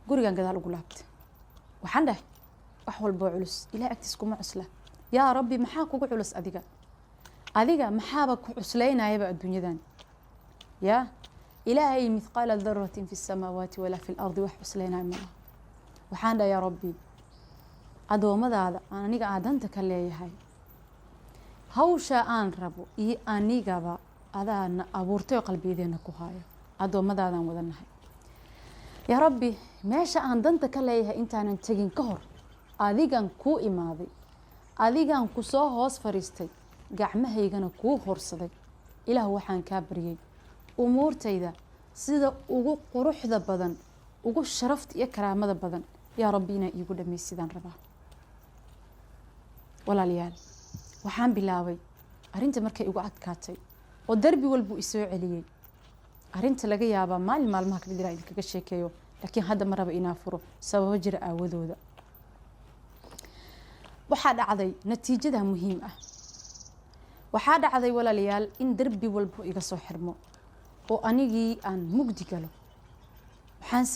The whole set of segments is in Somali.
gurigan gadaal ugu laabtay waxaan dhahay wax walba culus ilaa agtiis kuma cusla yaa rabbi maxaa kugu culus adiga maxaaba ku cuslaynayaba adduunyadan yaa ilaahay mithqala dharratin fi samawati wala fi al-ardi wax cuslaynay ma waxaan dhahay yaa rabbi adoomadaada aniga aadanta ka leeyahay hawsha aan rabo iyo anigaba adaana abuurtay qalbigeena ku haayo adoomadaadaan wadanahay yaa rabbi meesha aan danta ka leeyahay intaanan tagin ka hor adigan ku imaaday adigan ku soo hoos fariistay gacmahaygana ku horsaday ilaah waxaan ka bariyay umuurtayda sida ugu quruxda badan ugu sharafta iyo karaamada badan yaa rabbi ina iigu dhameysidaan rabaa walaaliyaal waxaan bilaabay arinta markay igu adkaatay oo darbi walba isoo celiyay arinta laga yaabaa maalmaha ka mid ah idinkaga sheekeeyo laakiin hadda ma raba inaan furo sababo jira aawadooda waxaa dhacday natiijada muhiim ah waxaa dhacday walaalayaal in darbi walba iga soo xirmo oo anigii aan mugdi galo waxaan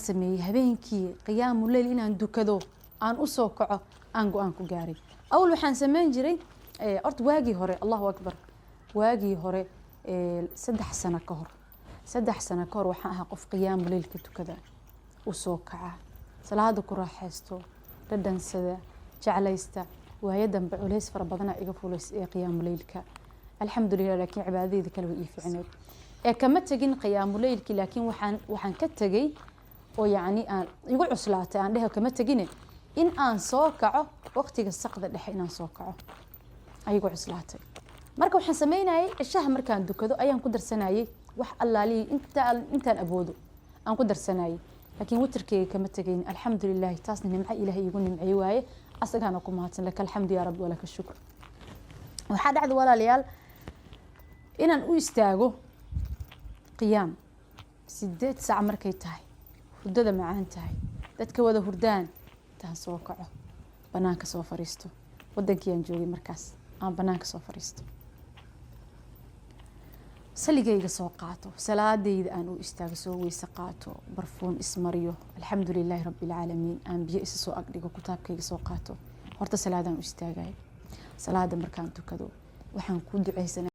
sameeyay habeenkii qiyaamul layl inaan dukado aan u soo kaco aan go'aan ku gaaray awal waxaan sameyn jiray horta waagii hore Allahu akbar waagii hore 3 sano ka hor waxaan ahaa qof qiyaamul layl ka tukada u soo kaca salaada ku raaxaysto dhadhansada jeclaysta waayadan culays fara badan iga fuulays qiyaamul laylka alxamdulillah laakiin cibaadadii kale way ii fiicneed kama tagin qiyaamul laylki laakiin waxaan ka tagay oo yaani aan igu cuslaatay aan dhahay kama tagin in aan soo kaco waqtiga saqda dhexe inaan soo kaco ayagu cuslaatay marka waxaan sameynayay ishaha markaan dukado ayaan ku darsanayay wax allaali intaan aboodo aan ku darsanayay laakiin witrkeyga kama tagayn alxamdulillah taasna nimco ilaahay igu nimcay waaye asagana ku mahadsan laka alxamdu ya rabbi walaka shukr waxaa dhacday walaalayaal inaan u istaago qiyaam 8 saac markay tahay hurdada macaan tahay dadka wada hurdaan taan soo kaco banaanka soo fariisto wadankii aan joogay markaas aan banaanka soo fariisto saligayga soo qaato salaadayda aan u istaago soo weysa qaato barfuun ismariyo alxamdulillah rabbil alamin aan biyo isa soo agdhigo kitaabkayga soo qaato horta salaadaan u istaagay salaada markaan tukado waxaan ku duceysanaa